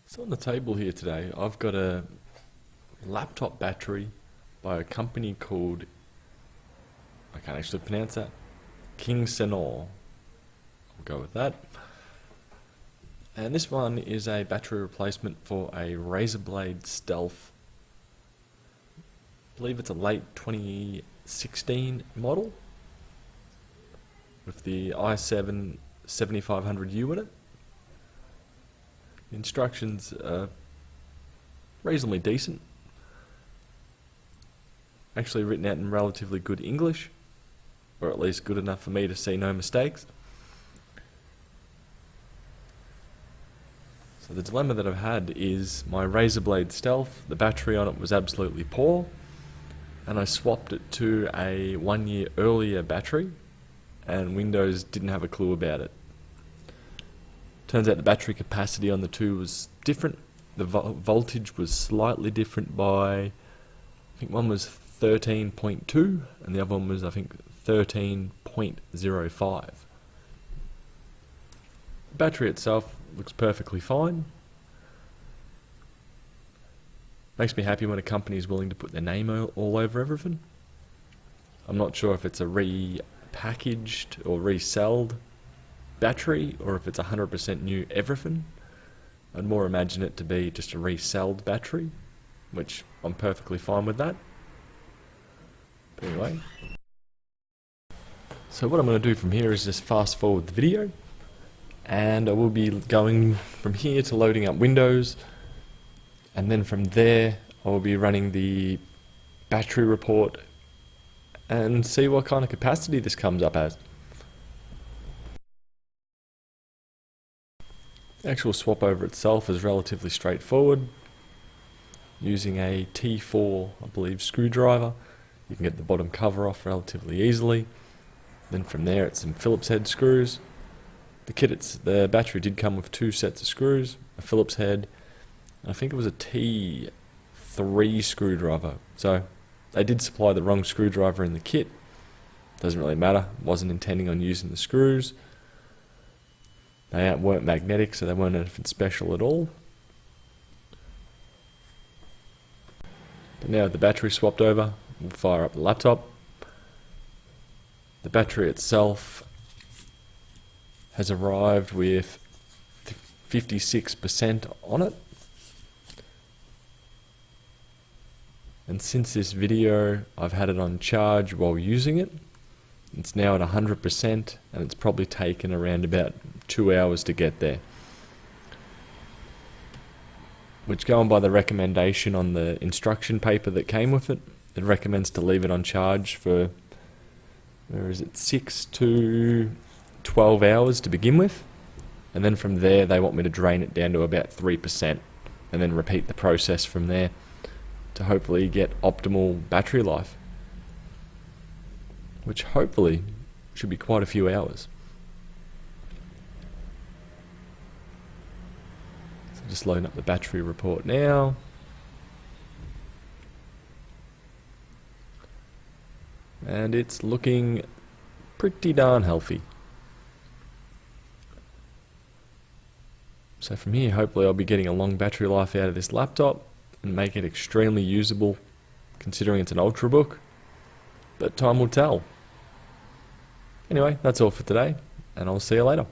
So on the table here today, I've got a laptop battery by a company called, I can't actually pronounce that, Kingsener. I'll go with that. And this one is a battery replacement for a Razer Blade Stealth. I believe it's a late 2016 model with the i7 7500U in it. The instructions are reasonably decent. Actually written out in relatively good English, or at least good enough for me to see no mistakes. So the dilemma that I've had is my Razer Blade Stealth, the battery on it was absolutely poor, and I swapped it to a 1 year earlier battery, and Windows didn't have a clue about it. Turns out the battery capacity on the two was different. The voltage was slightly different by, I think one was 13.2 and the other one was, I think, 13.05. The battery itself looks perfectly fine. Makes me happy when a company is willing to put their name all over everything. I'm not sure if it's a repackaged or resold battery or if it's 100% new everything. I'd more imagine it to be just a resold battery, which I'm perfectly fine with that. But anyway, so what I'm going to do from here is just fast forward the video, and I will be going from here to loading up Windows, and then from there I will be running the battery report and see what kind of capacity this comes up as. The actual swap over itself is relatively straightforward. Using a T4, I believe, screwdriver, you can get the bottom cover off relatively easily. Then from there it's some Phillips head screws. The battery did come with two sets of screws, a Phillips head, and I think it was a T3 screwdriver. So they did supply the wrong screwdriver in the kit. Doesn't really matter, wasn't intending on using the screws. They weren't magnetic, so they weren't anything special at all. But now with the battery swapped over, we'll fire up the laptop. The battery itself has arrived with 56% on it. And since this video, I've had it on charge while using it. It's now at 100%, and it's probably taken around about 2 hours to get there. Which, going by the recommendation on the instruction paper that came with it, it recommends to leave it on charge for, 6 to 12 hours to begin with. And then from there, they want me to drain it down to about 3%, and then repeat the process from there to hopefully get optimal battery life, which hopefully should be quite a few hours. So just loading up the battery report now. And it's looking pretty darn healthy. So from here, hopefully I'll be getting a long battery life out of this laptop and make it extremely usable, considering it's an Ultrabook. But time will tell. Anyway, that's all for today, and I'll see you later.